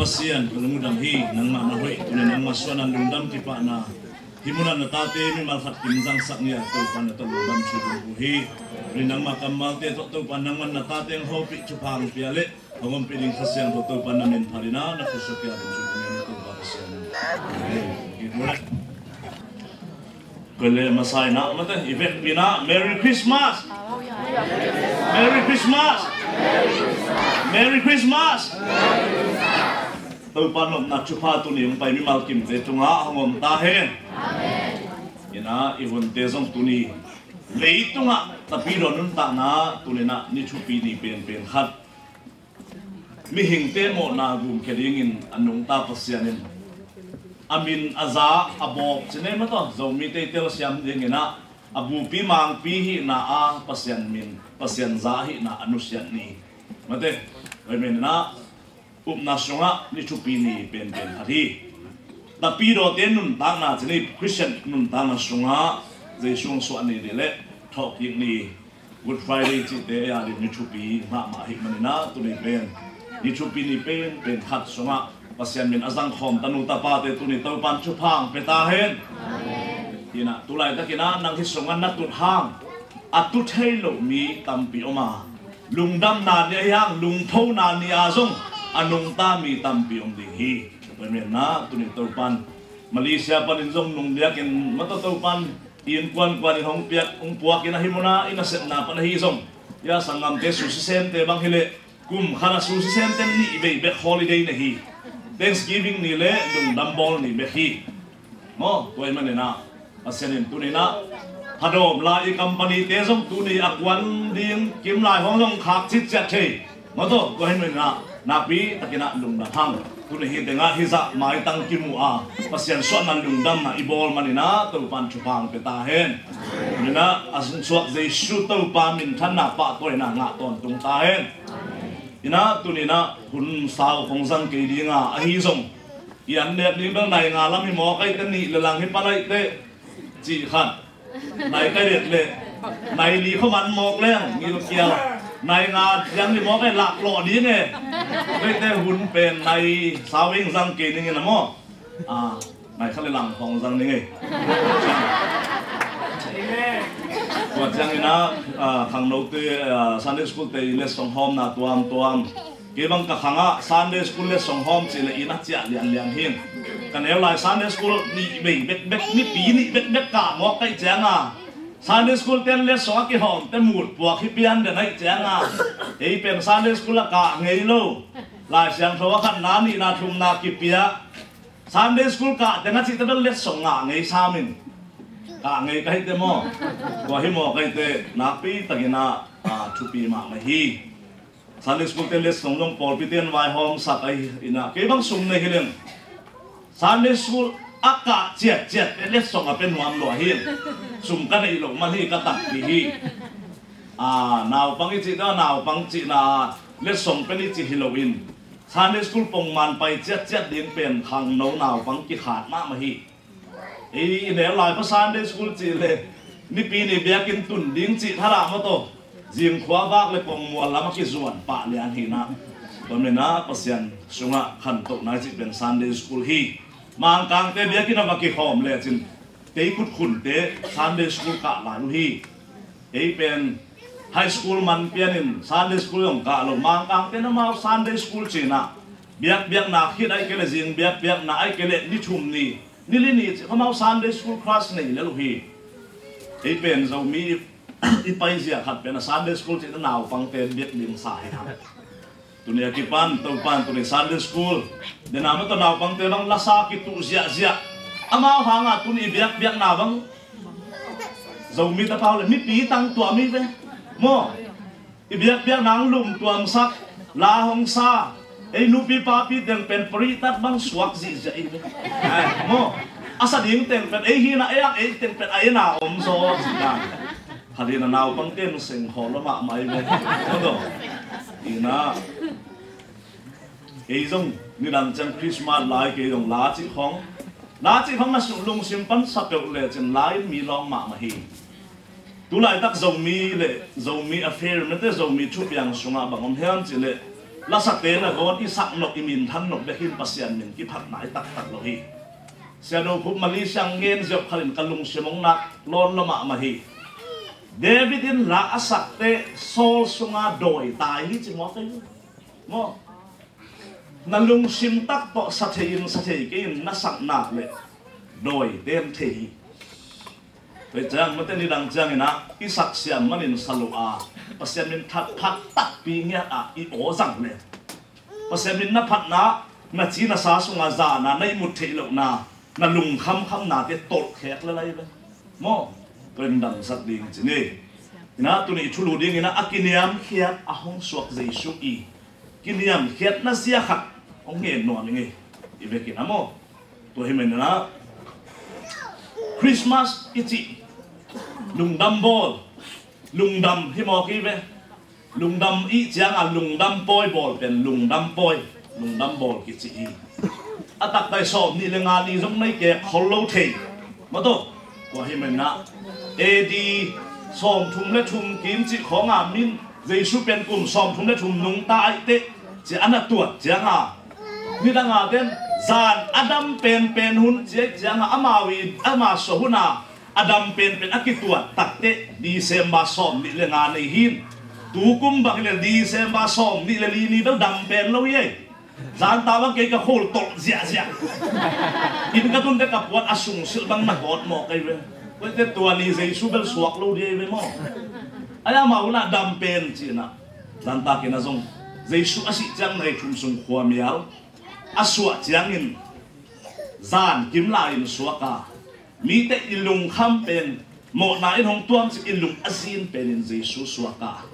pasian penungudang hi nang mana hoi tulen nang masuanan lundam ti pa na himunan na tate mi malhat kimjang saknya tu pan to lundam chu hi rinang makamal te to pan nang man na tate ang hopi chupang piale hongom piling khasian to pan na men pharina na kusukya chu ni to pasian gimula kole masai na mata event bina Merry Christmas. Merry Christmas. Merry Christmas. Tôi pan lom na chupa tu ni pai mi mal kim te tunga hongom ta hen. Amen. Ina ibon te zong tu ni lei tunga tapi ron nun ta na tu ni na ni chupi ni pen khat. Mi hing te mo na gum kering in anung ta pasianin. Amin aza abok sine ma to zo mi te tel siam ding ina abu pi mang pi hi na a pasian min pasian za hi na anusian ni mate oi men na up na sunga ni chupi ni pen hari tapi ro ten nun ta na chini Christian nun ta na sunga je sung so ani le thok yin ni Good Friday chi te ya ni chupi ma hi manina tu ni pen ni chupi ni pen khat sunga pasian min azang khom tanu ta pa te tu ni to pan chu phang pe ta hen ina tulai ta kina nang hi songan na tut hang atut hei lo mi tampi oma lungdam na ni yang lung tho na ni azong anung ta mi tampi om ding hi men na tu ni to pan Malaysia pan in zong nung dia kin mato to pan in kwan hong piak ong puak ina himuna ina set na pan hi zong ya sangam te su sen te bang hile kum khana su sen ten ni be holiday na hi Thanksgiving ni le dung dambol ni behi mo toy manena asenin tunina hadom lai company te jong tuni akwan ding kim lai hong jong khak chit chat the mo to ko hen manena napi takina lung da hang tuni hi denga hiza mai tang kimu a pasian so nan lung dam na ibol manena to pan chupang pe ta hen nina asun suak je shu to pa min than na pa toy na nga ton tung ta hen ina tunina hun sao phong sang ke di nga a hi zong yan net ni bang nai nga lam hi mo kai tan ni lalang hi palai te chi khan nai kai det le nai li kho man mok le ngi lo kiao nai nga yan ni mo kai lak lo di nge kai te hun pen nai sao wing sang ke ni na mo nai khale lang phong sang ni nge Wat yang ina khang no te Sunday school te le song hom na tuam ke bang ka khanga Sunday school le song hom chi le ina chia lian hin kan el lai Sunday school ni be bet ni pi ni bet ka mo kai changa Sunday school ten le so ki hom te mut puak hi pian de nai changa ei pen Sunday school ka ngei lo lai siang tho khan na ni na thum na ki pia Sunday school ka te nga chi te le song nga ngei sa min ka ngay kahit mo wahi mo kahit napi tagina chupi ma mahi Sunday school te les nong porpitian wai hom sakai ina ke bang sum ne hilen Sunday school aka jet les song apen wam lo hin sum ka nei lo man hi ka tak hi naw pang chi da naw pang chi na les song pen chi Halloween Sunday school pong man pai jet ding pen khang no naw pang ki khat ma mahi in el lai pa Sunday school chi le ni pi ni biakin tun ding chi thara ma to jing khwa bak le pong mual lama ki zuan pa le an hi na pamena pasian sunga khan to na chi pen Sunday school hi mang kang te biakin ba ki hom le chin te kut khun te Sunday school ka la lu hi ei pen high school man pianin Sunday school yong ka lo mang kang te na ma Sunday school chi na biak na khit ai ke le jing biak na ai ke le ni thum ni nilini kamau Sunday school class nei le hi ei pen zo mi i pai zia khat pen Sunday school chi naw pang ten biak lim sa ha tunia ki pan to pan tuni Sunday school de nam to naw pang te bang lasa ki tu zia amao hanga tuni biak na bang zo mi ta pau le mi pi tang tua mi ve mo i biak nang lum tuam sak la hong sa ei nu pi pa pi den pen pri tat bang suak zi ja i mo asa ding ten pen ei hi na ei ten pen ai na om so ta hadi na naw pang ten seng ho lo ma mai ve do ina ei jong ni dan chang Christmas lai ke jong la chi khong na su lung sim pan sa pe le chen lai mi long ma ma hi tu lai tak zong mi affair me te zong mi chu piang sunga bang om hian chi le la sa te na gon isak nok imin than nok bekin pasian min ki phat nai tak tak lo hi siano phu mali sang gen jok khalin kalung simong nak lon lama ma hi David in la asak te sol sunga doi tai hi chi mo kai mo nalung sim tak to sa thein ke na sak nak le doi tem thei vậy chẳng mà tên đi đằng chẳng na isak siam manin salua pasian min that tak pi nya i o jang le pasian min na phat na chi na sa sunga za na nei mut thei lo na lung kham na te tot khek la lai mo pen dang sat ding chi ni na tu ni thulu ding ina akiniam khiat ahong suak jesu i kiniam khiat na sia khat ong nge no ni i ve ki na mo to hi men na Christmas iti lung dam bol lung dam hi mo ki ve lung dam i chang lung dam poi bol pen lung dam bol ki chi i atak dai som ni lenga ni jong nei ke kholo thei ma to ko hi men na e di som thum le thum kim chi khong min jesu pen kum som thum le thum nung ta ai te chi ana tuat chang ni danga ten zan adam pen hun che chang ama so huna Adam pen akituat takte December som ni le nga nei hin tu kum bang le December som ni le li ni bel dam pen lo ye zan tawang ke ka khol tok zia in ka tun de ka puat asung sil bang na got mo kai we we te tua ni jesu bel suak lo de we mo aya ma una dam pen china zan ta ke na zong jesu asi chang nei thum sung khwa mial aswa chang in zan kim la in suaka mi te ilung kham pen mo na in hong tuam si ilung asin pen in jesu suaka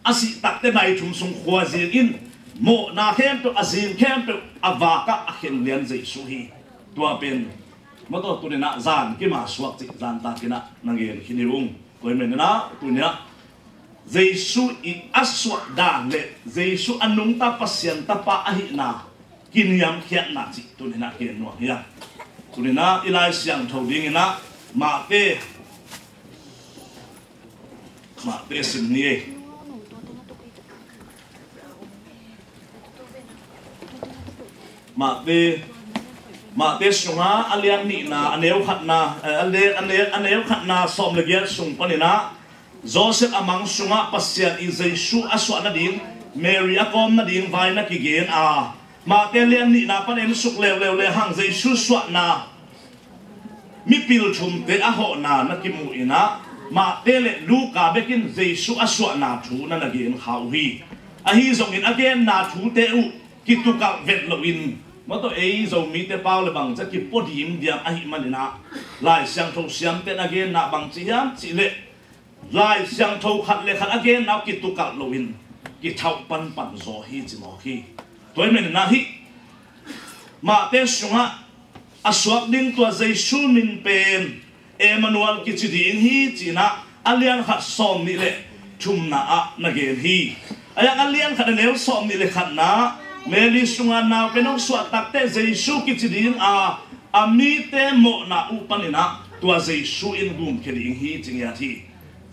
asi takte nai thum sung khwa zin in mo na khem to asin khem to avaka akhen lian jesu hi tua pen mo to tu na zan ki ma suak chi zan ta kina nangen khiniung koi men na tu nya jesu i aswa dan le jesu anung ta pasien ta pa ahi na kiniam khiat na chi tu na ke no ya Tulina ilai siang thau ding ina ma te sim ni ma te sunga alian ni na aneu khat na aneu khat na som le gel sung panina Joseph amang sunga pasian i Jesu aswa na ding Mary akom na ding vai na kigen ma te lian ni na pan en suk le hang Jesu swa na mi pil thum te a ho na kimu ina ma te le Luka bekin Jesu aswa na thu na gen khau hi a hi zong in again na thu te u ki tu ka vet lo in ma to ei zo mi te pau le bang cha ki podim diam a hi manina lai siang tho siam te again na bang chi yam chi le lai siang tho khat le khat again na ki tu ka lo in ki thau pan zo hi chi mo hi toy men na hi ma te sunga aswak ding tua Jesu min pen Emmanuel ki chi ding hi china alian khat som ni le thum na a na gen hi aya alian khat neu som ni le khat na meli sunga na penong swat takte Jesu ki chi ding ami te mo na upanina tua Jesu in gum ke ding hi chingya thi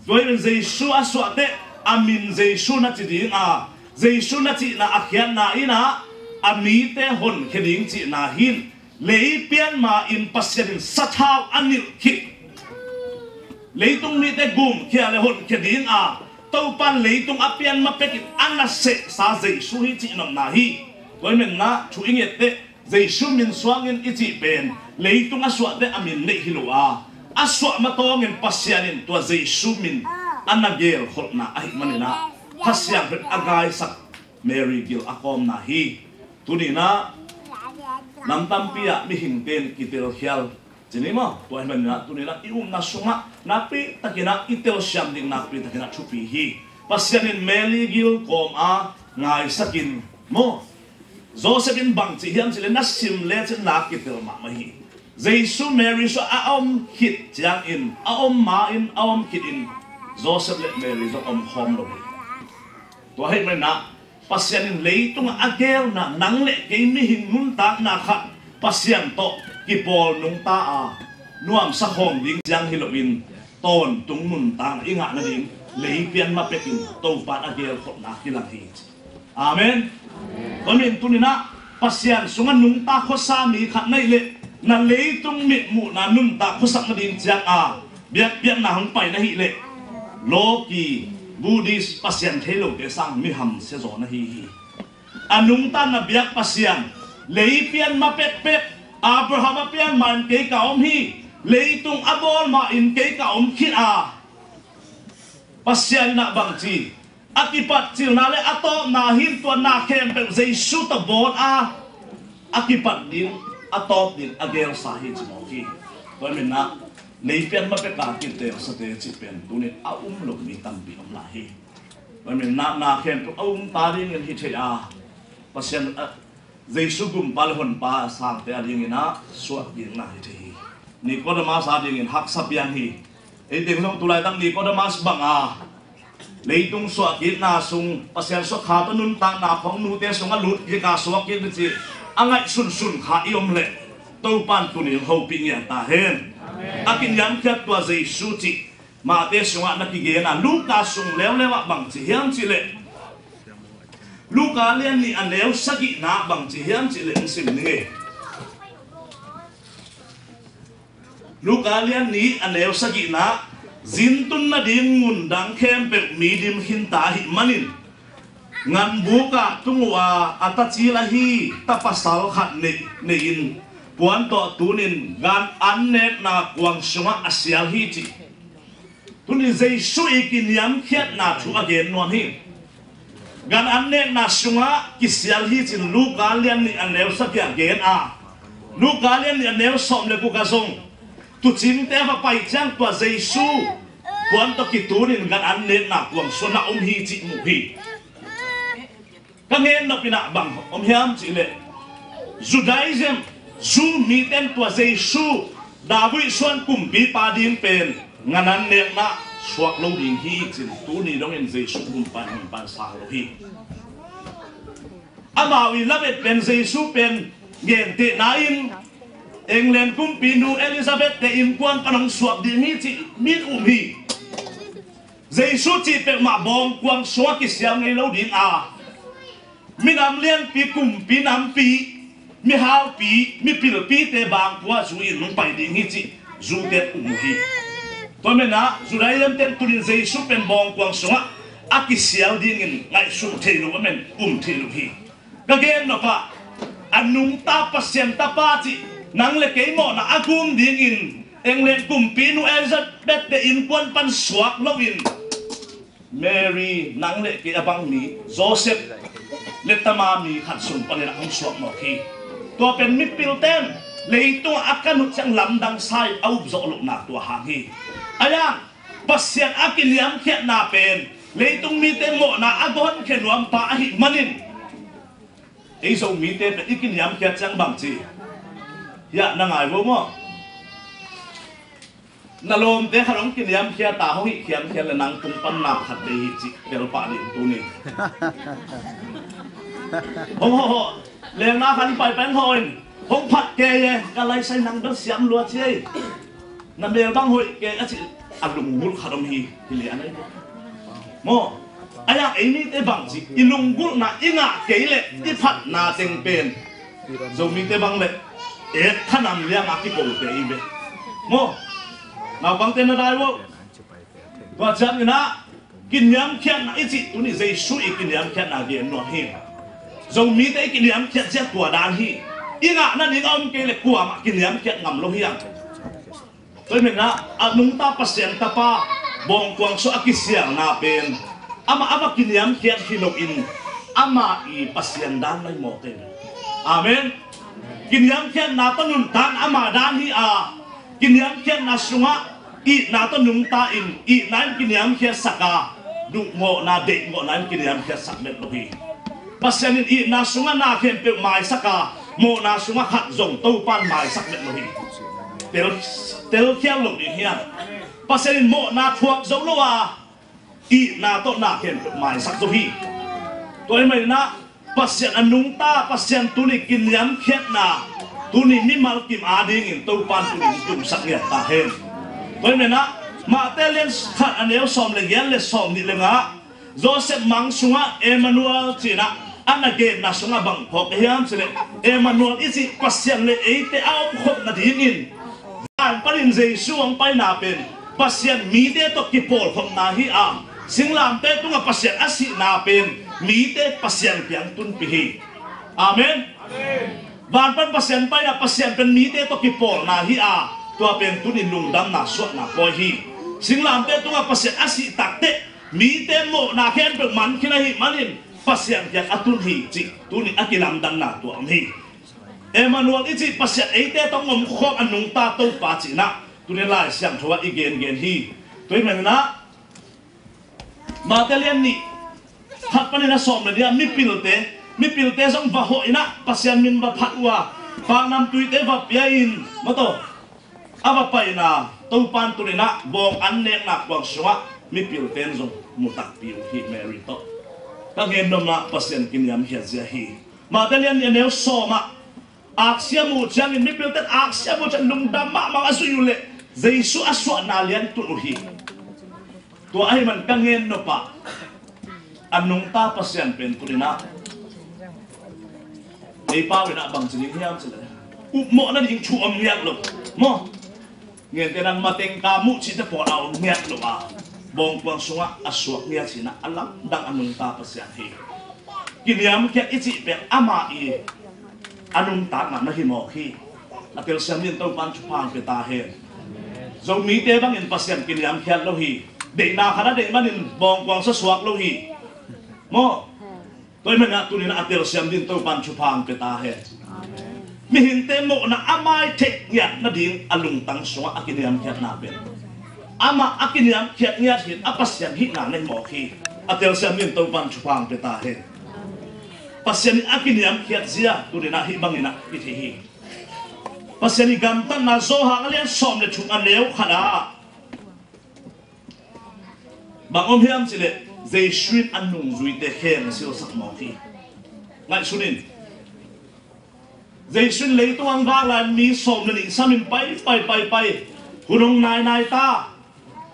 toy men Jesu aswate amin Jesu na chi ding Jesu na chi na akhian na ina ami te hon kheding chi na hin lei pian ma in pasien sathau anil khi leitung ni te gum khia le hon kheding to pan leitung apian ma pekit ana se sa Jesu hi chi nom na hi toy men na thu inget te Jesu min swangin ichi pen leitung aswa te amin nei hilu aswa ma tong in pasianin to Jesu min anagel khotna ai manina hasyang bet agai sak Mary gil akom na hi tunina nam tampia mi hingten kitel khial jinima to ai manina tunina ium na sunga napi takina itel syam ding napi takina chupi hi pasyanin Mary gil kom ngai sakin mo Joseph in bang chi hiam chile na sim le chen na kitel ma hi Jesu Mary so aom hit jang in aom ma in aom kit in Joseph le Mary so hom lo to hai men na pasyanin leitung agel na nang le ke mi hingun ta na khat pasyan to ki pol nung ta nuam sa hom ding jang hiloin ton tung mun ta na inga na ding lei pian ma pekin to pa agel khot na kilang hi amen tôi mình tu nina pasian sungan nung ta kho sa mi khat nei le na leitung mi mu na nung ta kho sak na ding chiang a biak biak na hang pai na hi le loki Buddhist pasian thelo ke sang mi ham se zo na hi anung ta na biak pasian leipian ma pek pek Abraham pian man ke ka om hi leitung abol ma in ke ka om khit a pasian na bang chi akipat chil na le ato na hin tuan na khem pe Jesus ta bon a akipat din atop din agel sa hi chi mo ki toy min na leipian ma pe ka ki te sa te chi pen tunin a lok mi tam bi om la hi toy min na khem pe ta din hi the a pasian Jesus gum pal hon pa sang te ading ina suak ding na hi the Nicodemus ading in hak sapian hi e ding long tulai tang Nicodemus bang a leitung suak kit na sung pasian suak kha to nun ta na khong nu te sung a lut ki ka suak kit chi angai sun kha iom le to pan tu ni ho pi nya ta hen akin yam khat tua Jesus chi ma te sung a na ki ge na lu ka sung lew lewa bang chi hiam chi le Luka lian ni aneu sagi na bang chi hiam chi le sim ni nge Luka lian ni aneu sagi na zintun na ding ngun dang khem pe midim hin ta hi manin ngan buka tungwa atachi la hi tapasal khat ne in puan to tunin gan annet na kwang sunga asial hi chi tunin Jesus ikin yam khiat na thu again non hi gan anne na sunga kisial hi chin Luka lian ni aneu sakya gen a Luka lian ni aneu som le ku ka song tu chin te ba pai chang to Jesus puan to kiturin gan anne na kuang sona hi chi mu hi kangen na pina bang hiam chi le Judaism su mi ten to Jesus Dawi suan kumpi pa din pen nganan ne na suak lo ding hi chin tu ni dong en Jesus kum pan sa lo hi amawi labet pen Jesus pen gen te na in England kum pinu Elizabeth te in kwan kanong suak di mi chi mi hi Jesus chi pe ma bong kwang suak ki siam ngai lo ding a minam lian pi kum pinam pi mi hao pi mi pil pi te bang kwa su in nung pai ding hi chi zu te hi tôi mình á, dù đấy em tên turin dây suốt bên bong quang sung á, akisial đi ngin ngay sung thề lu mình thề lu hi, cái game nó pa, anung ta pasien ta pa chi, nang le cái mỏ na agum đi ngin, em lên cùng pinu Elizabeth de in quan pan suak lo in, Mary nang le cái abang ni, Joseph le tamami khát sung pan na ang suak mo hi, tôi bên mi pilten, lấy tung akan nut sang lam dang sai au zo lu na tua hang hi. Ayang pasian akin liam khiat na pen leitung mi te mo na agon khenuam pa hi manin ei so mi te pe ikin liam khiat chang bang chi ya na ngai bo mo na lom te kharong kin liam khiat ta ho hi khiam khiat le nang tung pan na khat de hi chi tel pa ni tu ni ho le na khan pai pen hoin hong phat ke ye ka lai sai nang bel siam lo chi na mel bang hoi ke a chi alung gul kharom hi li anai mo aya ini te bang chi ilung gul na inga ke le ti phat na teng pen zo mi te bang le e thanam liang a ki ko te i be mo na bang te na dai wo wa chan na kin yam khian na i chi tu ni zai su i kin yam khian na ge no hi zo mi te kin yam khian che tua dan hi inga na ning om ke le kwa ma kin yam khian ngam lo hiang tôi mình na nung ta pasien ta pa bong quang so akisiang na pen ama kiniam khian khilo in ama I pasien dan lai mo te amen kiniam khian na to nun dan ama dan hi a kiniam khian na sunga I na to nung ta in I nan kiniam khian saka du mo na de mo nan kiniam khian sak met lo hi pasien in I na sunga na khian pe mai saka mo na sunga khat zong to pan mai sak met lo hi tel khiang lo đi hiền, pasien mo na thuốc giống lo à, I na to na khen mai sắc zo hi, tôi mình na pasien anung ta pasien tu ni kin yam khet na, tu ni mi mal kim ading in to pan tu ni kum sak ya ta hen, tôi mình na ma telen khat aneu som le yan le som ni le nga, Joseph mang sunga Emmanuel china, anage na sunga bang phok hiam chile Emmanuel isi pasyan le eite aom khop na dingin an parin Jesu ang pai na pen pasyan mi te to kipol khom na hi a singlam te tunga pasyan asi na pen mi te pasyan piang tun pihi amen ban pan pasyan pai na pasyan pen mi te to kipol na hi a tua pen tun in lungdam na suat na poi hi singlam te tunga pasyan asi takte mi te mo na khen pe man khina hi manin pasyan yak atun hi chi tuni akilam dan na tu am hi Emmanuel ichi pasyan eite tong om khom anung ta to pa chi na tuni lai siam thwa igen gen hi toi men na matalian ni hat pani na som le dia mi pilte song va ho ina pasyan min ba phatwa pa nam tuite va piain mato ava pa ina to pan tuni na bong an nek na kwang suwa mi pilten song mutak piu hi Mary to các em nôm na pasien kinh nghiệm hiện ra hi mà tên liên nếu so mà asia mu chang in mipil tên asia mu chang lung dam ma asu yule Jesu aswa na lian tu hi tu ai man các em no pa anung ta pasien pen tu na ei pa we na bang chini hiam chile mo na ding chu am nyak lo mo ngen te nan mateng ka mu chi te po au nyak lo ba bong quang sunga aswak nia china alam dang anung ta pasyan hi kiniam kya ichi pe ama i anung ta na hi mo hi atel samin to pan chupang pe ta he zo mi te bang in pasyan kiniam kya lo hi de na khana de manin bong quang sa swak lo hi mo toy mena tunin atel samin to pan chupang pe ta he mi hin te mo na amai thek nya na ding alung tang sunga akiniam kya na pe ama akiniam kiat niat hit apasyan hit na nei mo khi atel samin to pan chupang pe ta he pasyan akiniam kiat zia tu na hi bangina ithi hi pasyan gam tan na zo ha ngalian som le chung an leu khana bangom hiam chile zai shuit anung zui te khen sil sak mo khi ngai sunin zai sun le tu ang va la mi som le ni samin pai hunong nai ta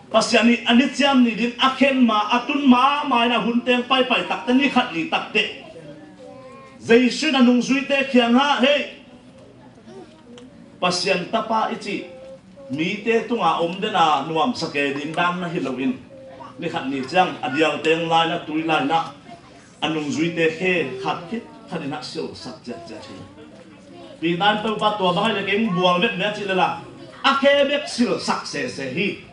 pasyani anityam ni din akhen ma atun ma mai na hunteng pai tak tani khat ni takte Jesu na nung zui te khiang ha he pasyan tapa ichi mi te tunga om de na nuam sake din dam na hilowin ni khat ni chang adial teng lai na tui lai na anung zui te khe khat kit khadina sil sak cha cha thi pi nan to ba to ba le keng buang vet me chi la akhe bek sil sak se hi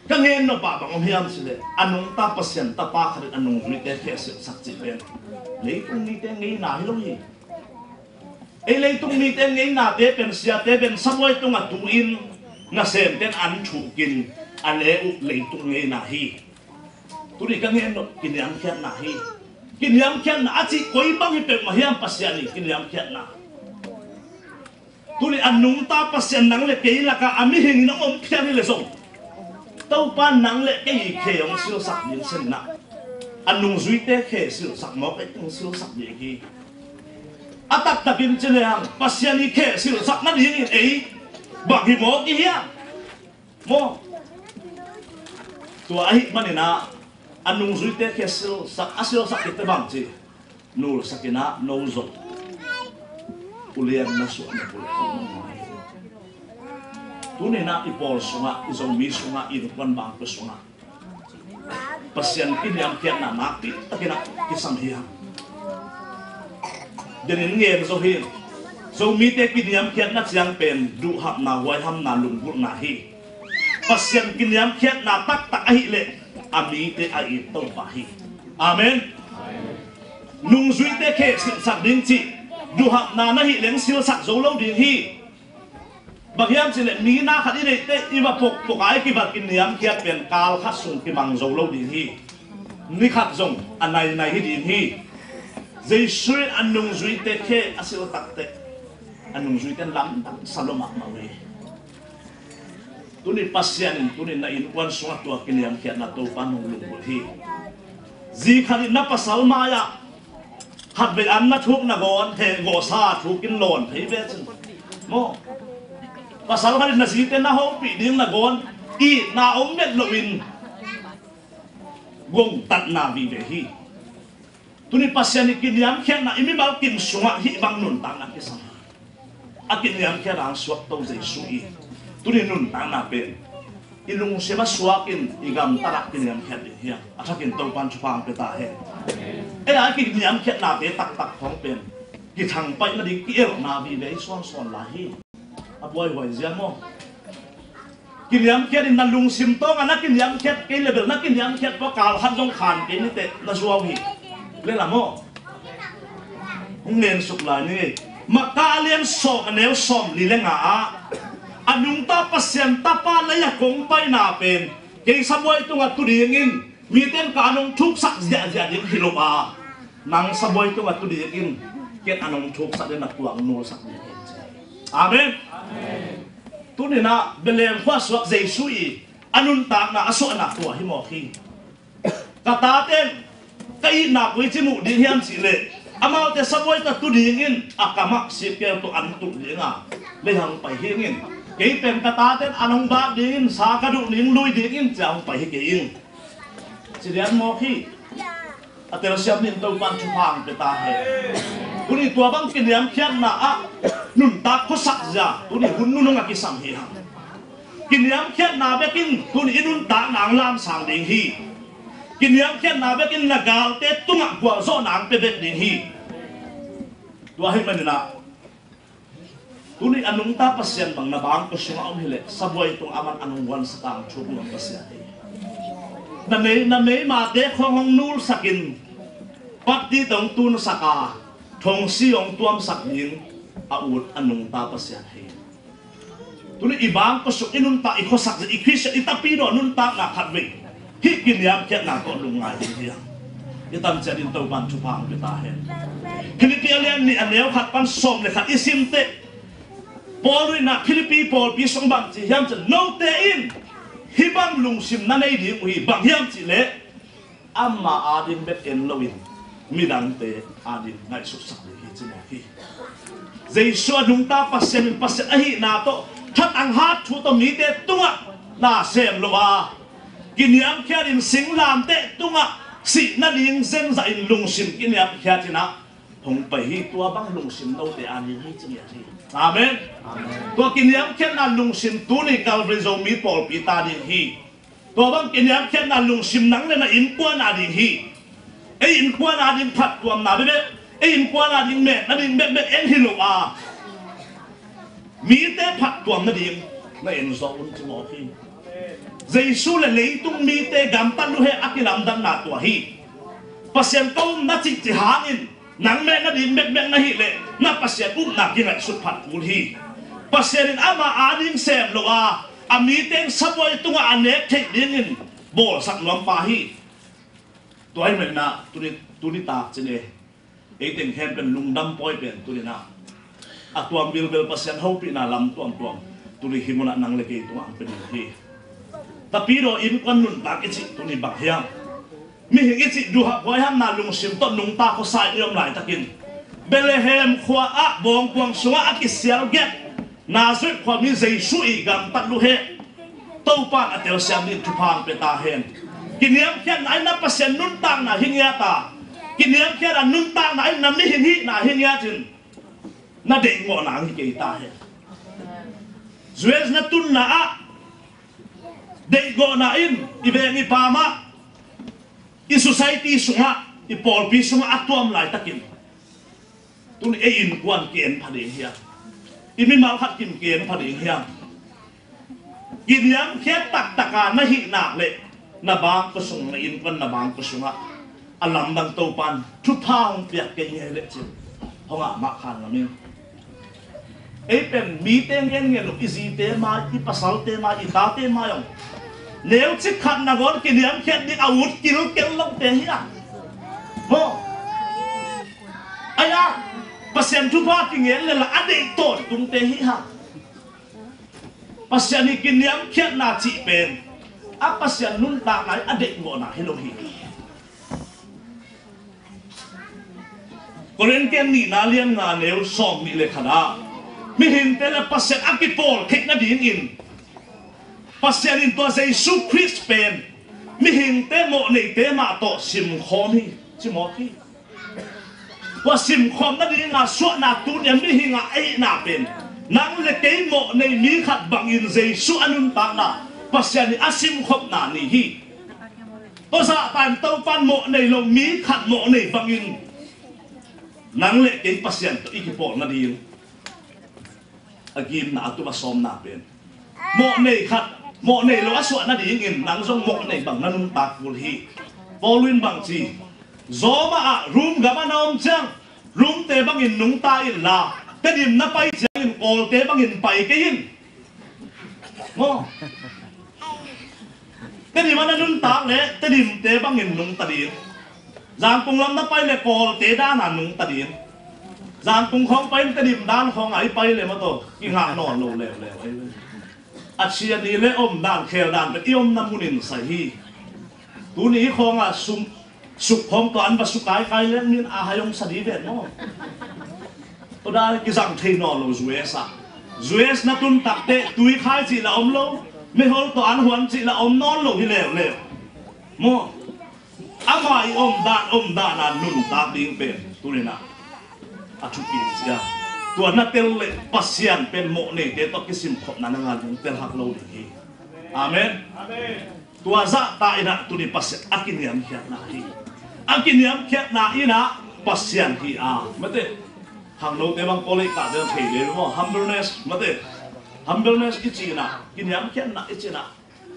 các em nó bảo bằng hiam sile anung ta pasien ta pa khari anung mi te khe se sak chi pen lấy tung mi te ngei na hi lo hi ei lấy tung mi te ngei na te pen sia te pen samoi tung a tu in na sem ten an thu kin ale u lấy tung ngei na hi tu ri các em nó kiniam khian na hi kiniam khian na chi koi bang hi pe ma hiam pasien ni kiniam khian na tu ri anung ta pasien nang le ke la ka ami hing na om khian ni le song tàu pan nắng lệ cái gì khe ông siêu sặc những sinh nặng anh nung duy tế khe siêu sặc móc cái tung siêu sặc gì kia à tắc tắc in trên hàng pasiani khe siêu sặc nó đi như ấy bằng hi móc cái hiya móc tua ấy mà nè na anh nung duy tế khe siêu sặc cái tế bằng gì nul sakina nul zot ulian na suan na ulian tuni na ipol sunga izong mi sunga inupan bang pe sunga pasien kiniam kian na nakti takina kisam hiya denin nge zo hi zo mi te kiniam kian na chiang pen du hap na wai ham na lunggur na hi pasien kiniam kian na tak hi le ami te ai to pa hi amen nung zui te khe sak ding chi du hap na hi leng sil sak zo lo ding hi bagiam sile mi na khadi nei te iwa pok ai ki bat kin niam kiat pen kal khat sung ki mang zo lo ding hi ni khat zong anai nai hi ding hi Jesu anung zui te khe asil tak te anung zui ten lam tak saloma ma we tuni pasian tuni na in wan sunga tua kin niam kiat na to panung lu hi zi khadi na pasal ma ya hat be an na thuk na gon he go sa thukin lon phei ve chen mo pasal kali nasi te na ho pi ding na gon i na om met lovin gong tat na vi ve hi tu tuni pasien ikiniam khen na imi bal kim sunga hi bang nun tang na kisam akiniam khen ang suak to Jesu i tuni nun tang na pen ilung sema suakin igam tarak kiniam khen di hiya atakin to pan chupang peta he ai kiniam khen na pe tak tak thong pen ki thang pai na ding ki el na bi le son son la hi aboy hoi zian mo kiniam khen in na lung sim to na kiniam khen ke level na kiniam khen po kal han jong khan ke ni te na suaw hi le la mo ngen suk la ni makalian so anel som li le nga anung ta pasien ta pa la ya kong pai na pen ke saboy tu nga tudingin miten ka anong thuk sak ja ja din hilopa nang saboy tu nga tudingin ket anong thuk sak den na tuang no sak ni amen tuni na belem kwa swak Jesu i anun ta na aso na to hi mo khi kataten kai na koi chimu di hiam si le amau te saboy ta tudingin akamak si ke to an tu dinga le hang pai hingin cái tên kata tên anh không bác đến xa cái đủ những lui đến in chẳng phải cái in chỉ đến một khi à tên xem nên tôi quan chụp hàng người ta hết tôi đi tua băng kinh nghiệm khen là nụn ta có sắc ra tôi đi hun nung cái sang hi hàng kinh nghiệm khen là bé kinh tôi đi nụn ta nàng làm sang đến hi kinh nghiệm khen là bé kinh là gal tết tung ngạc quả do nàng bé bé đến hi tôi hay mình là tuni anung ta pasien bang na bang ko sunga om hile saboy tung aman anung wan sakang chup ng pasien na me ma te khong hong nul sakin pati tong tun saka thong siong tuam sakin aut anung ta pasien he tuni ibang ko su inun ta ikho sak ikris itapino nun ta na khatwe hi kinyam khet na ko lungai dia itam chadin to ban chupang kita he kilipialian ni anel khat pan som le khat isim te Paul na Philippi Paul pi song bang chi hiam chen no te in hi bang lung sim na nei ding ui bang hiam chi le amma adin bet en lowin midang te adin ngai su sak hi chi ma hi Jesu adung ta pasien ahi na to that ang hat thu to mi te tunga na sem lowa kiniam khiarin sing lam te tunga si na ling zen za in lung sim kiniam khiatina hong pai hi tua bang lung sim no te ani hi chi hi amen tua kiniam khen na lung sim tu ni Calvary zo mi Paul pita din hi tua bang kiniam khen na lung sim nang le na in kwa na din hi e in kwa na din phat tuam na be e in kwa na din me na din be en hi lo a mi te phat tuam na din na en zo un chi mo hi Jesu le leitung mi te gam tan lu he akilam dam na tua hi pasien ko na chi chi hangin nang me na din mek na hi le na pasien na kingai sut phat ul hi pasien ama ading sem lo a ami teng saboy tunga anek thei dingin bol sak nuam pa hi toy men na tuni ta chene e teng hen pen lungdam poi pen tuni na atuam bil pasien ho pi na lam tuam tuni himuna nang le ke tunga pen hi tapiro in kon nun tak ichi tuni bak hiam mi hingi chi duha boy ham na lung sim to nung ta ko sai yom lai takin Bethlehem khwa a bong kwang sunga akisial get Nazareth khwa mi Jesu i gam tat lu he to pa atel siam ni thupang peta hen kiniam khen nai na pasien nun tang na hingya ta kiniam khen nun tang na na mi hingi na hingya jin na de ngo na ngi ke ta he zuez na tun na a de go na in ibengi pama i society sunga i Paul pi sunga atuam lai takin tun e in kwan ken phading hiya i mi mal khat kim ken phading hiya kiniam khet tak taka na hi na le na bang ko sung na in kwan na bang ko sunga alam dang to pan thu thang piak ke nge le chi honga ma khan la mi e pen mi teng gen nge lo izi te ma i pasal te ma i ta te ma yong nếu chiếc khăn là gón kỷ niệm khen đi áo kêu kêu lông thế hả mo ai à pasien thu pha kinh nghiệm là anh ấy tốt cũng thế hả pasien đi kỷ niệm khen là chị bền à pasien nun ta lại anh ấy ngộ na hello hi còn lên cái nị na liên ngà nếu sòng nị lệ khana mi hình thế là pasien akipol thích na điên in pasien in to Jesu Christ pen mi hing te mo nei te ma to sim khom hi chi mo ki ว่าซิมคอมนั่นเองส่วนนักตุนยังไม่หิงไอ้นาเป็นนังเล็กเกย์โมในมีขัดบังอินเจส่วนนุนต่างนะปัสยานีอาซิมคอมนานี่ฮีตัวสะพานเต้าปันโมในลงมีขัดโมในบังอินนังเล็กเกย์ปัสยานตัวอีกปอนั่นเองอากิมนาตัวมาซ้อมนาเป็นโมในขัดโมในโลอาส่วนนั่นเองนังทรงโมในบังนันุนตากุลฮีพอลุนบังจีZoma room gamanam chang room te bangin nung ta in la tedim na pai chang kol te bangin pai ke in mo tedim ana nun ta le tedim te bangin nung ta din jang pung lam na pai le kol te da na nung ta din jang pung khong pai tedim dan khong ai pai le ma to ki nga non lo le le achia ni le om dan khel dan pe iom na munin sai hi tu ni khong a sumสุขของตัวอันว่าสุขกายกายเล่นนี่อาหายงสดีเวทเนาะตัวได้กิจังเทนอลจูเอสนักตุนตักเตะตุยขายจีละอมโลไม่ฮอลตัวอันหวนจีละอมนอนโลที่เลวโมอามาอมดานนันนุนตาดิ้งเป็นตัวนี้นะอาชุกิเสียตัวนักเตลเล่ปัสยันเป็นโมเนี่ยเดตกิสิมขบนันงานเตลฮักโลดีอาเมนตัวซะตายนะตัวนี้ปัสยันอากินยามเขียนนะฮีอังกินยามเขียนนาอีนะปัสยันที่มาเตะหังโนเตบังโพลิกาเดินเทเลมั้ง humbleness มาเตะ humbleness อีจีนะกินยามเขียนนาอีจีนะ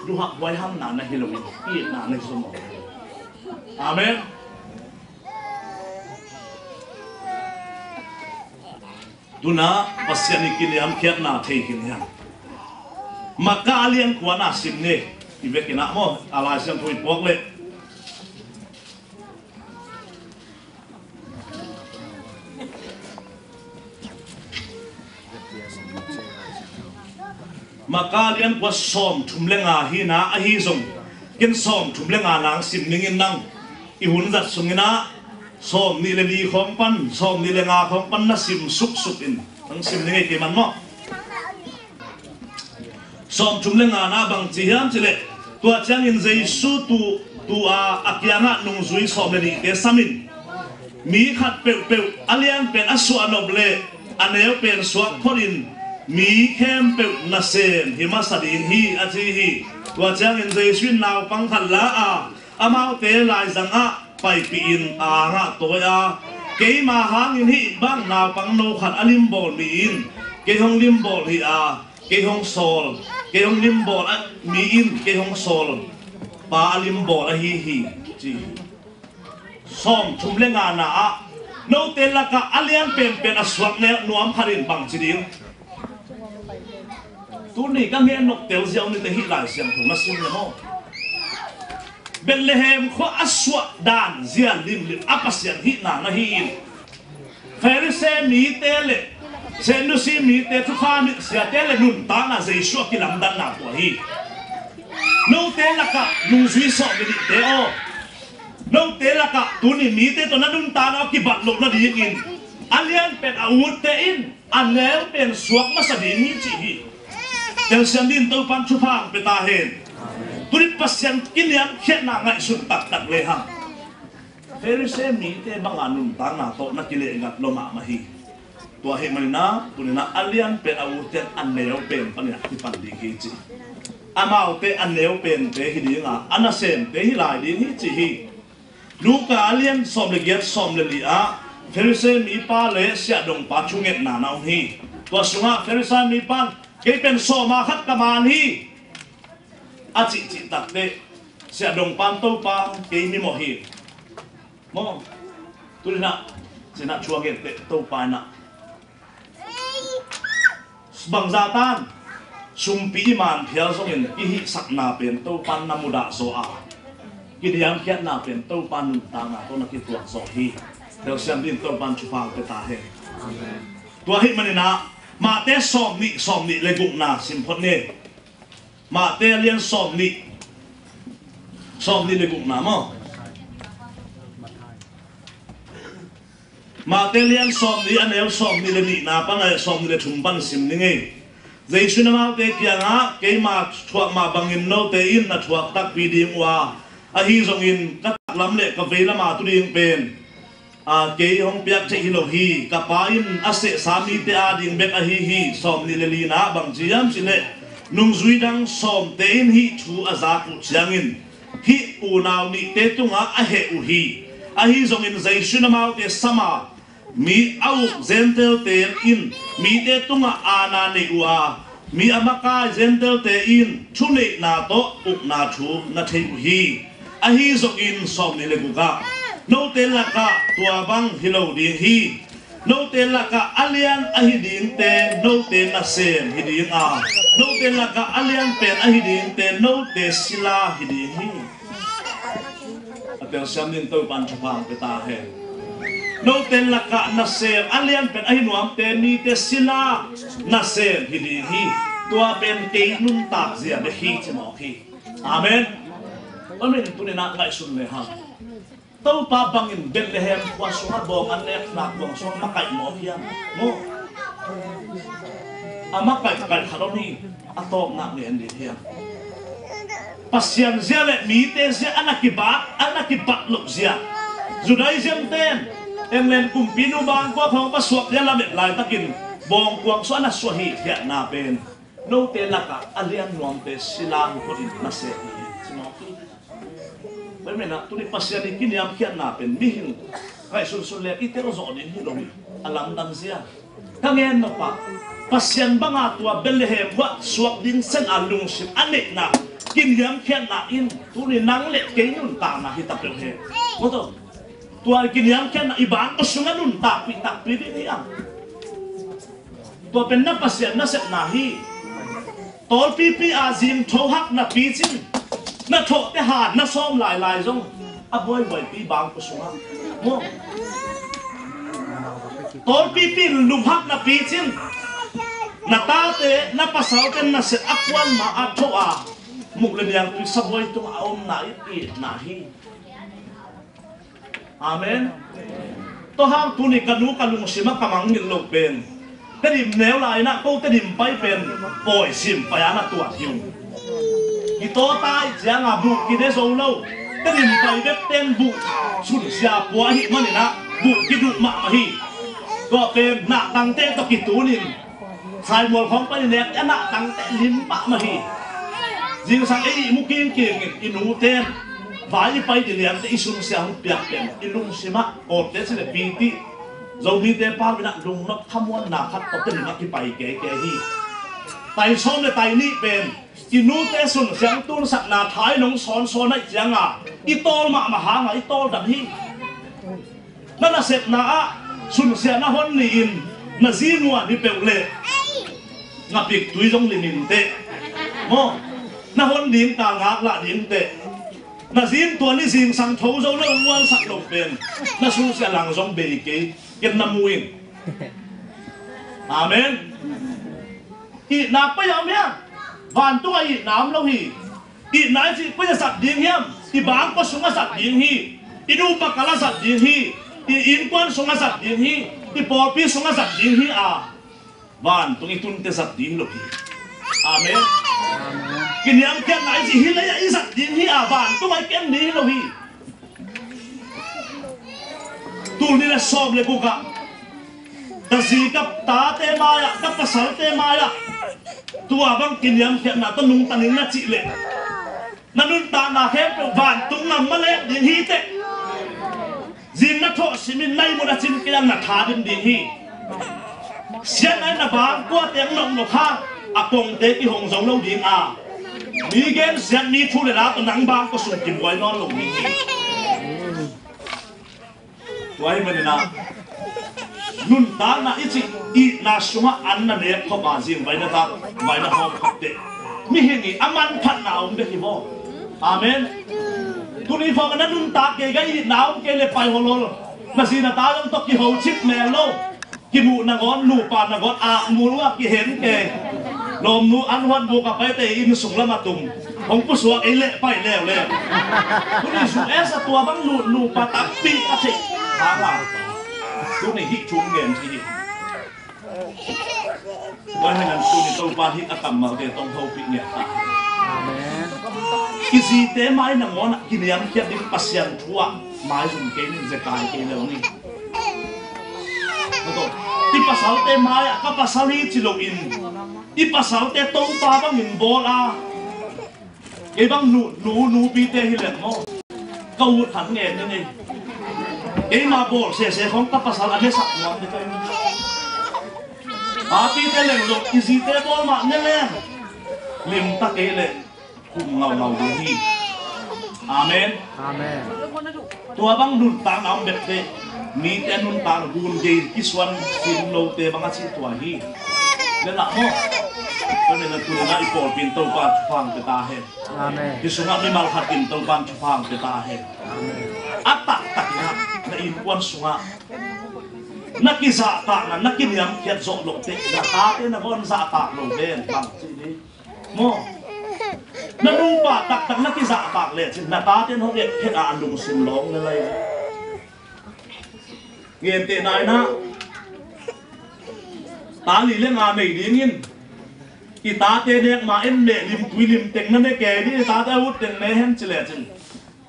ดูหักไว้ห้ามนาในฮิโลวินอีนาในสมองอาเมนดูนะปัสยันกินยามเขียนนาเทกินยามมากาเลียนกว่านาสิมเน่อีเวกินะมั้งอะไรเสียงคุยพวกเลยมาการเลี้ยงว่าซ้อมทุ่มเล่งอาฮีนะอาฮีส่งกินซ้อมทุ่มเล่งอาหนังสิบหนึ่งอินนังอีหุ่นจัดส่งอินะซ้อมนี่เลยดีของปันซ้อมนี่เลยงาของปันน่ะสิมสุกอินทั้งสิบหนึ่งไอ้เกมันมั้งซ้อมทุ่มเล่งอานะบางจีฮัมจิเลตัวเจ้าอินใจสู้ตัวอักยังะนุ่งซุยซ้อมเลยดีเดซามินมีขัดเปลวอเลียนเป็นอสวานอบเลอันเดียวเป็นสวกพอดินมีเข้มเปิดนาเซนหิมาสดินฮีอาจีฮีตัวเจ้าเงินใจชื่นนาวปังขันละอามาเตลายจังไปปีนงะตัวยาเกยมาหางอินฮีบ้างนาวปังโนขันอลิมบอลมีอินเกยฮงลิมบอลฮีเกยฮงโซลเกยฮงลิมบอลมีอินเกยฮงโซลปาอลิมบอลฮีจีซ้อมชุมเลงานาโนเตลละกะอเลียนเป็นอสวกเนนวมพารินบังจีดิงตัวนี้ก็เงี้ยนกเตียวเจ้านี่แต่ฮิลายเสียงถูกมาซิมเลยมั้งเบลเลเฮมข้ออสวดานเจียนลิมอัปเสียงฮินานะฮินเฟริเซมีเตเลเซนุซีมีเตทุกข้ามิเสียเตเลนุนตานาเจชัวกิลัมดันนาตัวฮีโนเตละกะนูซุยสอบดิเตโอโนเตละกะตัวนี้มีเตตัวนั้นนุนตานากิบัตลงนาดีกินอันเลี้ยงเป็นอาวุธเตอินอันแล้วเป็นสวกมาสดีนี้จีฮีเดี๋ยวเสียงดินตัวปันชุพังไปตาเห็นตุริปัสยันกินยามเขียนนางไงสุดตักเลยฮะเฟริเซมีเตบังอานุนตานาโตนักกิเลงัดลมามาฮีตัวเฮมันนะตัวนี้นะอันเลี้ยงเป็นอาวุธเตอันเลวเป็นปัญญาที่ปันดีกีจีอามาเตอันเลวเป็นเตฮิดีงาอันน่ะเซนเตฮิลายดีนี่จีฮีลูกอันเลี้ยงสอมเลเกียสอมเลลีอาเฟริเซมีป้าเลเสียดงป้าชุงเอ็ดนานาฮีตัวสุงะเฟริเซมีป้าเกี่ยเป็นโซมาขัดกมานฮีอาจิตักเดเสียดงปันโตปังเกี่ยมีโมฮีมองตุลินะเสียนักชัวเกตเตโตปานะบังซาตันซุมปีมันเพียรส่งอินกิฮิสักนาเป็นโตปันนามุดาโซอากิเดียมเขียนนาเป็นโตปันนุตางาโตนักกิตัวโซฮีเดี๋ยวเสียงดินโตปันชุฟังไปตาเฮตัวฮิมันนะมาเตะซ้อมนี่เลยกุนาสิมพดเน่มาเตะเลี้ยงซ้อมนี่เลยกุนามั้งมาเตะเลี้ยงซ้อมนี่อันเดียวซ้อมนี่เลยนี่นาปังไงซ้อมนี่เลยชุมปันสิมนี่ไงใจชุนมาเตะเกียงเกยมาถวกมาบังอินโนเตอินนัดถวกตักปีดิงว่าอาฮีซงอินกัดลำเล็กกับเวลามาตุดิงเป็น ke hong piak che hilo hi kapain ase sami te ading bek a hi som ni lelina bang jiam sile nung zuidang som te in hi thu azaku chiangin hi unaw ni te tunga a he u hi a hi zong in zai shunamau te sama mi au zentel te in mi te tunga ana ne ua mi amaka zentel te in thune na to uk na thu na thei u hi a hi zong in som ni le guga no te laka tua bang hilo ding hi no te laka alian ahi ding te no te na sen hi ding a no te laka alian pen ahi ding te no te sila hi ding hi atel samin to pan chapang peta he no te laka na sen alian pen ahi nuam te ni te sila na sen hi ding hi tua pen te nun tak zia be hi chemo hi amen amen tu ne na ngai sun le ha tau pa bangin Bethlehem kwa sunga bong an lek na bong song makai mo hiam mo amakai kai kharoni atom na ne ndi hiam pasian zia le mi te zia anakibat lok zia Judaism ten englen kumpinu bang ko phang pa suak ya la met lai takin bong kwang so ana swahi ya na pen no te laka alian nuam te silang ko din na se Pemena tu ni pasien ni kini am kian na pen mihin kai sul le itero zo ni hilomi alam dan sia kangen no pa pasien banga tua Bethlehem wa suak din sen alung sim anek na kin yam kian na in tu ni nang le ke nun ta na hita pe he moto tua kin yam kian na ibang osunga nun ta pi ni am tua pen na pasien na set na hi tol pi azim thohak na pi chin na thọ te hạt na som lại rong a boy pi bang ko sunga mo tol pi lum hak na pi chin na ta te na pasal ten na se akwan ma a tho a muk le yang tu saboy tu a om na i na hi amen to hang tu ni kanu kalung sima kamang ngil lok pen te dim neu lai na ko te dim pai pen poi sim pa ya na tua hiu ito tay siya nga bu kide solo terim pai bek ten bu sun sia puah hi manina bu kidu ma mahi ko pen na tang te to kitunin sai mol khong pa nek na tang te lim pa mahi jing sang ei mukin king inu ten vai pai di liam te isun sia hu piak pen ilung sima o te se piti zo mi te pa bina lung nok khamon na khat to te ma ki pai ke hi tai som le tai ni pen inu te sun siang tun sak na thai nong son ai chiang a itol ma ha nga itol dam hi na set na a sun sia na hon ni in na zinwa ni peule nga pik tui jong linin te mo na hon din ta nga la din te na zin to ni zing sang tho zo lo wan sak lo pen na sun sia lang jong be ke ken na muin amen i na pa yam ya van tu ai nam lo hi i nai chi pa sat ding hiam i bang ko sunga sat ding hi i du pa kala sat ding hi i in kwan sunga sat ding hi i por pi sunga sat ding hi a van tu itun te sat ding lo hi amen kiniam ken nai chi hi la ya i sat ding hi a van tu ai ken ni lo hi tu ni la sob le ku ka ta si kap ta te ma ya kap pasal te ma ya tua bang kiniam khe na to nung tanin na chi le na nun ta na khe van tung ngam ma le ding hi te jin na tho simin nai mo na chin kiang na tha din ding hi sian ai na bang ko teng nong no kha akong te ki hong zong lo ding a mi gen sian mi thu le la to nang bang ko sun kim wai non lo mi wai ma na nun ta na ichi i na sunga an na ne ko ba jing vai na ta vai na ho khatte mi he ni aman phat na um be ki bo amen tu ni fo na nun ta ke ga i naum ke le pai ho lo na si na ta long to ki ho chip me lo ki mu na gon lu pa na gon a mu wa ki hen ke lom nu an wan bu ka pai te in sung la ma tum hong pu suak ai le pai le tu ni su esa tua bang lu pa ta pi ka che ha la tu ni hi chung gen chi Why hang tu ni tau pa hi atam ma de tong thau pi nge ta amen kisi te mai na ngona kiniam kia ding pasian thua mai zum ke ni zekai ke le ni ti pasal te mai ka pasal hi chilo in ti pasal te to pa bang in bol a ke bang nu pi te hi le mo ka u than nge ne nei ke ma bol se khong ka pasal ane sak ngam de kai a pi te le lo ki si te bol ma ne le lim ta ke le kum ngau hi amen Amen. tua bang nun tang am bet te mi te nun tang gun ge kiswan sin lo te bang a chi tua hi le la mo ko ne na tu na I por pin to pa phang te ta he Amen. ki sunga mi mal khat pin to pan phang te ta he atak tak ya na in kwan sunga na ki za ta na ki niam khiat zo lo te na ta te na bon za ta lo ben bang chi ni mo na nung pa tak na ki za tak le chin na ta ten ho ge he a lung sim long na lai ngien te nai na ta li le nga nei ding in ki ta te nek ma em ne lim tui lim teng na ne ke ni ta ta ut teng ne hen chile chin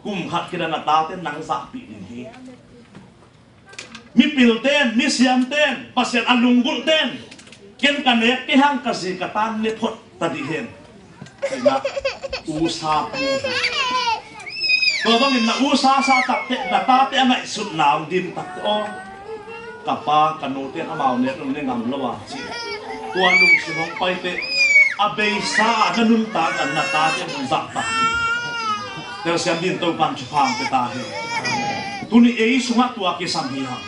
kum khat ki na ta te nang za pi ni hi mi pil ten mi siam ten pasien alung gul ten ken ka nek ki hang ka si ka tan ne phot ta di hen na usa pu ko bang in na usa sa tak te na ta te ngai sut naw dim tak o kapa kanu te amau ne nung ne ngam lawa chi tua nung si hong pai te abei sa na nun ta kan na ta te nung zak ta ter siam din to pan chu phang te ta he tu ni ei sunga tua ke sam hi ha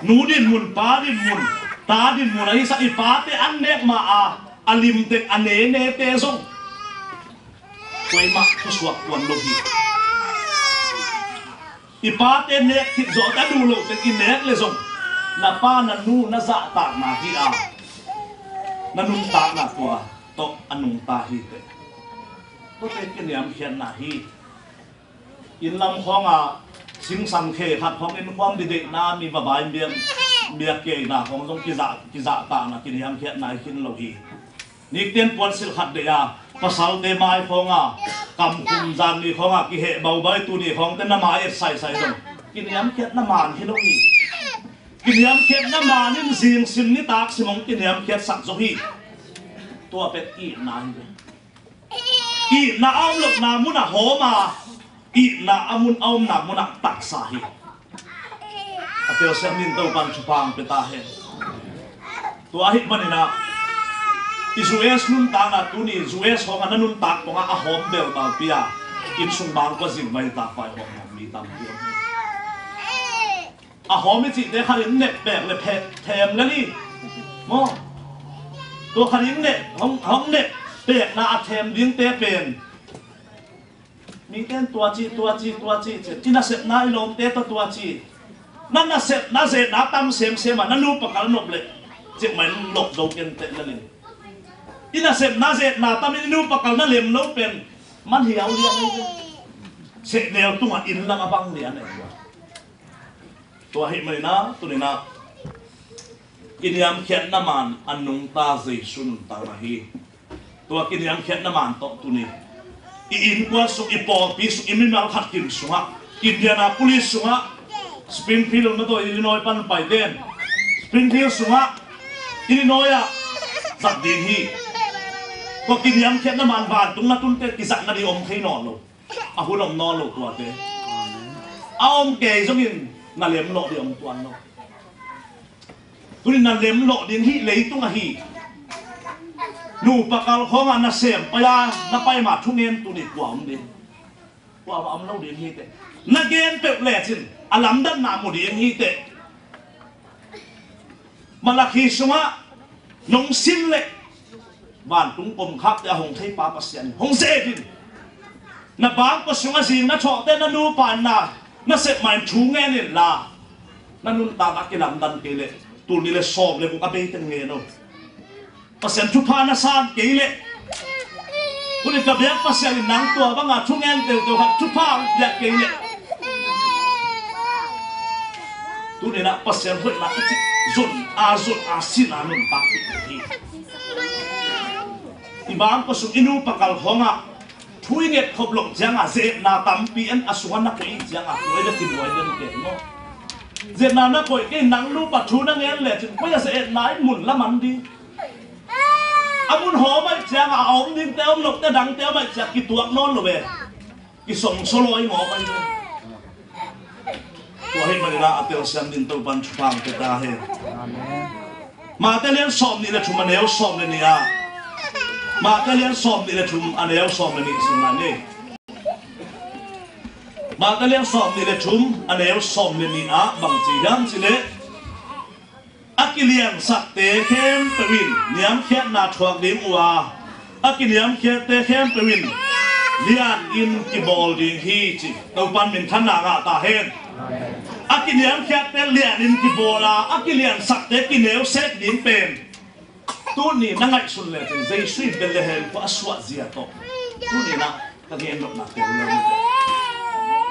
nu din mun pa din mun ta din mun ai sa I pa te an nek ma a alim te ane ne te zong koi ma tu suak wan lo hi I pa te nek thit zo ta du lo te ki nek le zong na pa na nu na za ta na hi a na nun ta na tua to anung ta hi te to te ki niam hian na hi in lam khong a sing sam khe khat khong in khom di de na mi ba bai miak ke na khong zong ki za ta na ki niam hian na hin lo hi nik ten pon sil khat de ya pasal te mai khong a kam kum jan ni khong a ki he bau bai tu ni khong te na mai sai dong ki niam hian na man hi lo hi ki niam hian na man in jing sim ni tak simong ki niam hian sak zo hi tua pet I na hi I na aum lok na mun a homa I na amun aum na mun a tak sa hi apel sem min to pan chupang peta he tua hi manina Israel nun ta na tu ni Israel ho nga nun tak ko nga a hom bel ba pia in sung bang ko jing vai ta pai ho mi tam pi a hom mi chi de khalin ne pek le phe them la ni mo to khalin ne hom ne pek na a them ding te pen mi ten tua chi tina sep na ilom te to tua chi nan na sep na ze na tam sem ma na nu pa kal nop le chi mai lok do ken te la ni ina sep na ze na tam nu pa kal na lem lo pen man hiaw li ai se neo tu ma in lang abang ni ane tua hi mai na tu ni na kiniam khiat na man anung ta zai sun ta na hi tua kiniam khiat na man to tu ni I in kwa su I pol pi su imin mal khat kim sunga Indiana police sunga Springfield na to Illinois pan pai den Springfield sunga Illinois a zat ding hi ko kiniam khiat na man van tung na tun te ki zat na di om thei no lo a hunom no lo tua te a om ke jong in na lem lo di om tuan no tunin na lem lo din hi leitung a hi nu pakal khong na sem paya na pai ma thungen tu ni kwam din kwa am lo din hi te na gen pe le chin alam dan na mu din hi te malakhi sunga nong sim le van tung pom khak ya hong thei pa pasian hong se din na bang pa sunga jing na cho te na nu pa na se mai thu nge ni la na nun ta ka kilam dan ke le tu ni le sob le bu ka be ten nge no pasien thu pa na san ke le kuni ka biak pasien nang tua ba nga thu ngen te hat thu pa ya ke le tu ni na pasien hoi na ti zon a sin a nun ta ki ibang ko su inu pakal honga thui nget khoblok janga ze na tampi an asuan na kei janga koi da tin wai den ke mo Diệt nào nó coi cái nắng lu bật chú nó nghe lệ chứ bây giờ sẽ nái mùn lắm ăn đi. Amun hổ mày chàng à ống đi teo lục teo đắng teo mày chàng cái tuang non rồi về. Cái sòng solo ấy ngõ mày về. Tua hay mày ra teo xem din tàu ban chupang cái ta hay. Mà teo liên xóm đi là chúng anh éo xóm lên nè. Mà teo liên xóm đi là chúng anh éo xóm lên nè xin anh đi. Mà teo liên xóm đi là chúng anh éo xóm lên nè bằng chỉ đam chỉ lệ. Akilian sakte khem pewin niam khet na thuak dim wa akiniam khet te khem pewin lian in ki bol ding hi chi to pan min thana ga ta hen akiniam khet te lian in ki bola akilian sakte ki neu set din pen tu ni na ngai sun le chen zai sui belehem ko aswa zia to tu ni na ka gen nok na te lo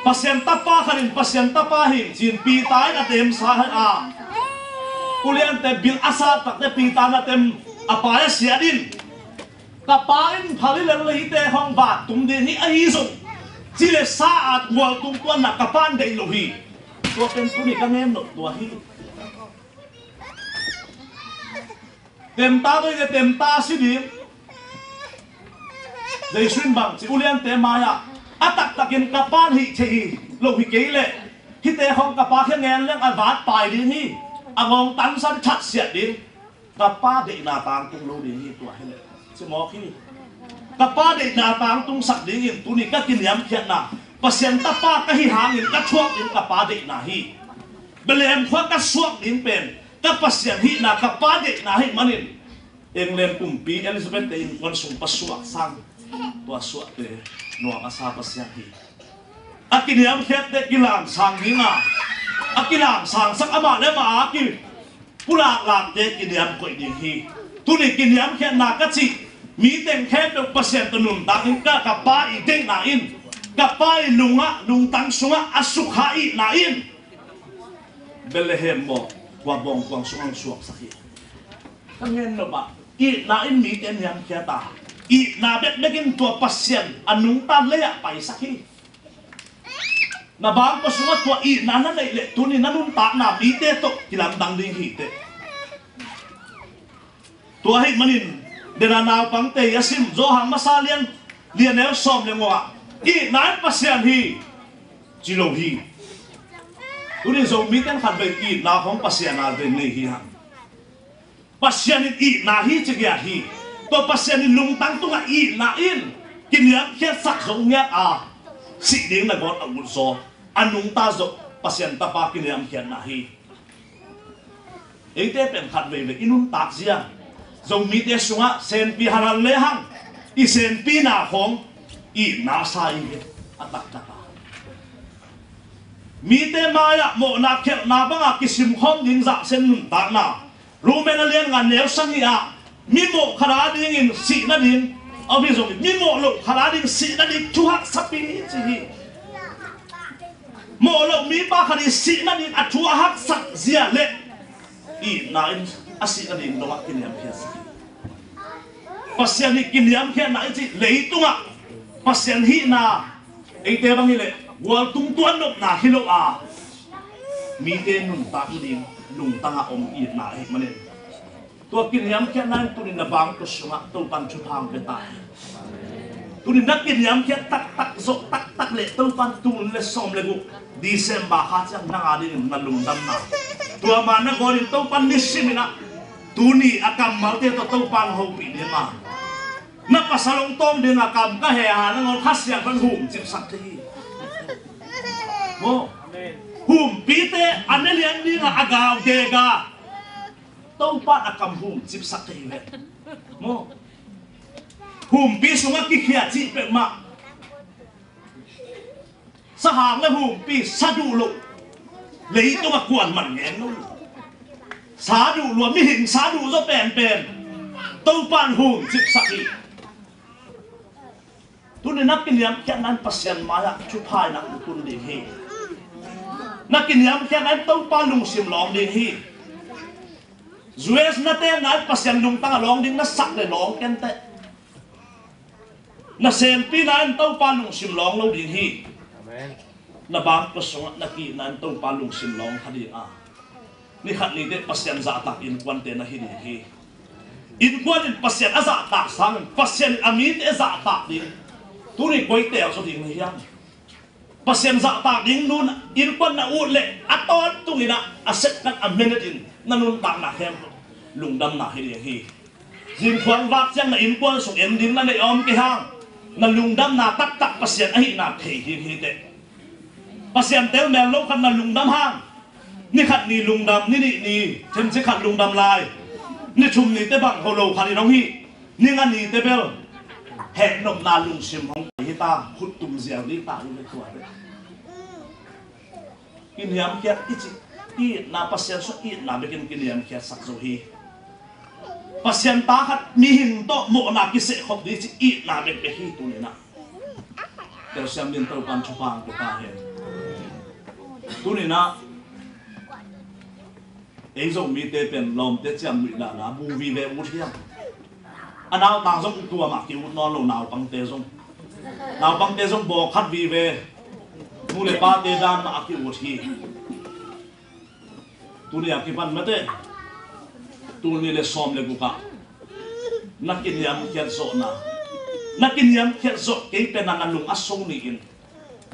pasien tapa kharin pasien tapa hi chin pi tai na tem sa ha a kulian te bil asa tak te pita na tem apaya siadin kapain phali le le te hong ba tum de ni ai zo chile sa at wal tum tuan na kapan de lo hi to pen tu ni ka ngem no to hi tem ta doi de tem ta si di dei swin bang chi kulian te maya atak takin kapan hi che hi lo hi ke le hi te hong kapa khe ngen leng avat pai di hi angong tan san chat siat din kapa de na tang tung lo din hi tua hele se mo khi kapa de na tang tung sak ding in tu ni ka kin yam khian na pasien ta pa ka hi hang in ka chuak din kapa de na hi belem khwa ka suak din pen ka pasien hi na kapa de na hi manin englen kumpi Elizabeth de in kon sung pasuak sang tua suak te no ka sa pasien hi akin yam khiat de kilang sang dinga akilang sang sak ama le ma aki pulak lak te kiniam ko ding hi tuni kiniam khe na ka chi mi teng khe pe pasien tunun ta in ka pa i ding na in ka pa i lunga lung tang sunga asukha i na in belehem mo wa bong kwang suang suak sakhi kangen no ba i na in mi ten yam khe ta i na bet begin to pasien anung ta le ya pai sakhi na bang ko sunga tua i nana nei le tuni nanun ta na bi te to kilang dang ding hi te tua hi manin dena naw pang te yasim zo hang masalian lian el som le ngwa i nai pasian hi chilo hi tuni zo mi ten khan be i na hong pasian na de nei hi ha pasian i na hi chigya hi to pasian ni lung tang tunga i na in kinyam khe sak zo nya a si ding na gon amul so anung ta zo pasien ta pa kiniam khian na hi ete pen khat ve ve inun tak zia zo mi te sunga sen pi haral le hang i sen pi na khong i na sa i atak ta mi te maya mo na khel na banga kisim khom ding za sen nun tak na rumen alian ngan neu sang ya mi mo khara ding in si na ding abi zo mi mo lo khara ding si na ding chu hak sapi chi hi mo lo mi ba khari si na ding athua hak sak zia le i na in asi na ding dong kin yam khia si pasian ni kin yam khia na chi leitunga pasian hi na ei te bang le wal tung tuan nok na hilo a mi te nun ta ding lung tanga om i na hi mane to kin yam khia na tu ni na bang ko sunga to pan chu thang pe ta tu ni nak kin yam khia tak tak zo tak tak le to pan tu le som le gu December ha chang na adin na lung dam na tua mana gorin to pan nisimina tu ni akam malte to pan ho pi ni ma na pasalong tom din akam ka he ha na ngon khas yang ban hum chip sak thi mo hum pi te anelian ni nga agaw de ga to pan akam hum chip sak thi ve mo hum pi sunga ki khia chi pe ma sahang le hum pi sadu lo lấy to ma kwan man ngen no sadu lo mi hin sadu zo pen pen to pan hum chip sakhi tu ne nak kin yam kyan nan pasyan maya chu phai nak tun de he nak kin yam kyan nan to pan lung sim long de he zues na te ngai pasyan lung tang long ding na sak le long ken te na sen pi nan to pan lung sim long lo de he na bang ko sungat na kinan tong palung sinlong hadi a ni khat ni de pasyan za tak in kwan te na hini hi in kwan in pasyan aza tak sang pasyan amit e za tak din turi koi te so ding hiam pasyan za tak ding nun in kwan na u le aton tungina aset kan amenetin nanun tak na hem lungdam na hini hi jin kwan wak chang na in kwan sung ending na nei om ki hang na lungdam na tak tak pasyan ahi na thei hi te pasyan tel mel lo kan na lungdam hang ni khat ni lungdam ni them se khat lungdam lai ni chum ni te bang holo khani nong hi ni nga ni te bel he nom na lung sim hong hi ta khut tum ziaw ni ta ni thua de kin hiam kya ichi i na pasyan so i na bekin kin hiam kya sak zo hi pasyan ta khat mi hin to mo na ki se khop di chi i na bek be hi tu ni na tel siam din to kan chupang ko ta he tu ni na ấy dùng mi tê pen lom tê chạm bị đá lá bu vi về út hiang anh nào tàng dùng tua mà kêu non lầu nào bằng tê dùng bò khát vi về mu le ba tê đan mà kêu út hi tu ni aki pan mate tu ni le som le buka nakin yam kian so kian so kay pen na lung asong ni in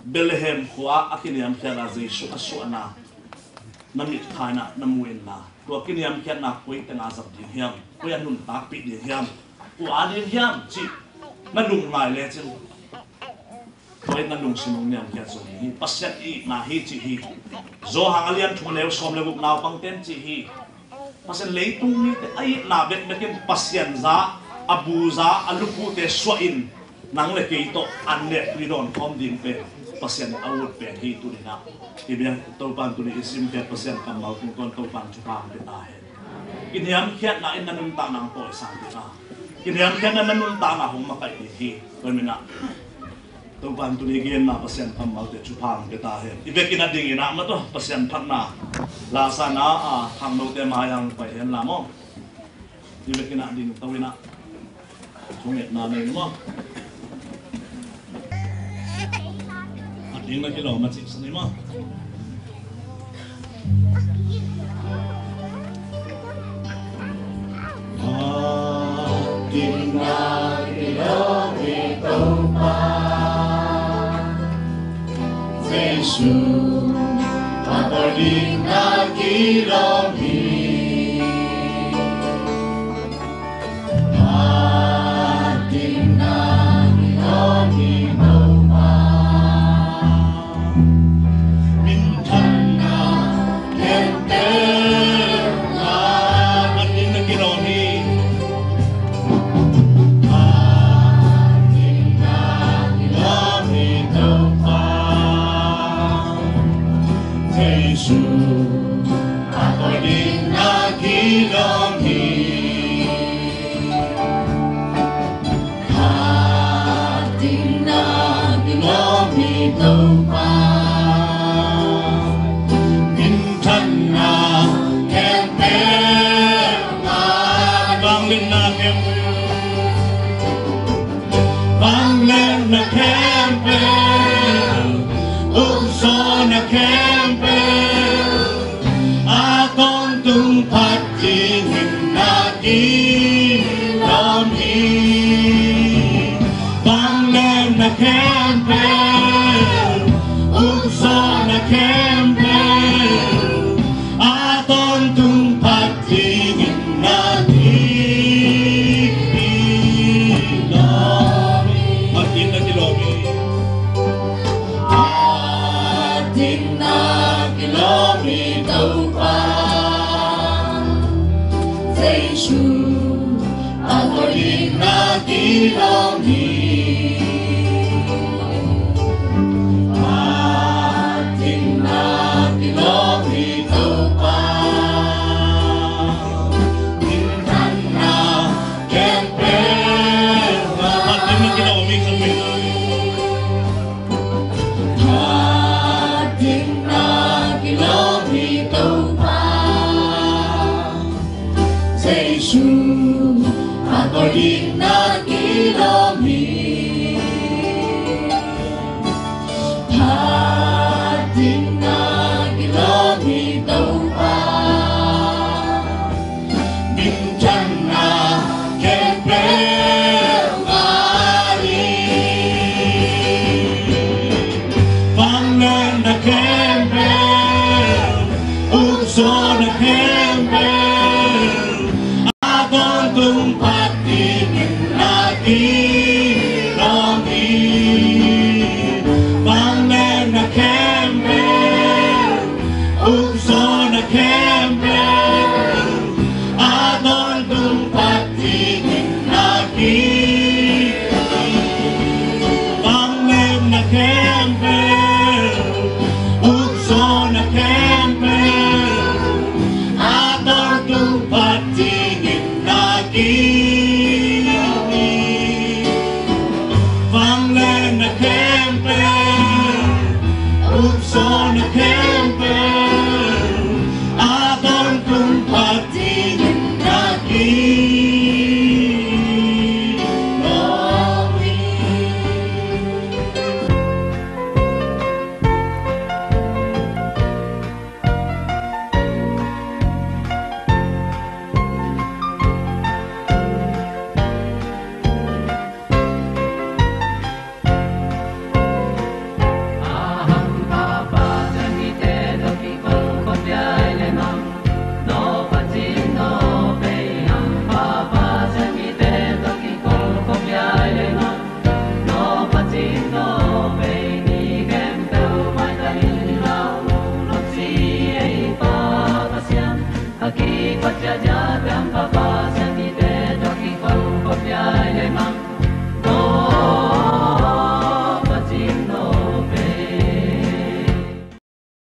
Bethlehem khua akin yam kian a Jesu aso na namit khana namuin na tua kiniam kian na koi tanga zap din hiam koi anun tak pi din hiam ku adin hiam chi na lung ngai le chin koi na lung simong niam kian so hi pasat i na hi chi hi zo hangalian thung leu som le buk naw pang ten chi hi pasen leitung ni te ai na bet mekin pasyan za abu za alupu te swain nang le ke to an le ridon khom ding pe pasyan awut pe hi tu ni na Ibiang taupan tu ni isim ke pasyan kamal kung kon taupan chupang bitahin. Kiniam kiat na in nanunta ng po isang tina. Kiniam kiat na nanunta na hong makainihi. Kaya mina, taupan tu ni gien na pasyan kamal te chupang bitahin. Ibe kinadingin na mo to, pasyan pat na. Lasa na, hanglo te mayang payan na mo. Ibe kinading tawin na. Sungit na mo. Yung nagkilaw matsik sa nima. Ating nagkilaw ito pa Jesu Pataling nagkilaw Jesu, on the campaign. Oops on the campaign.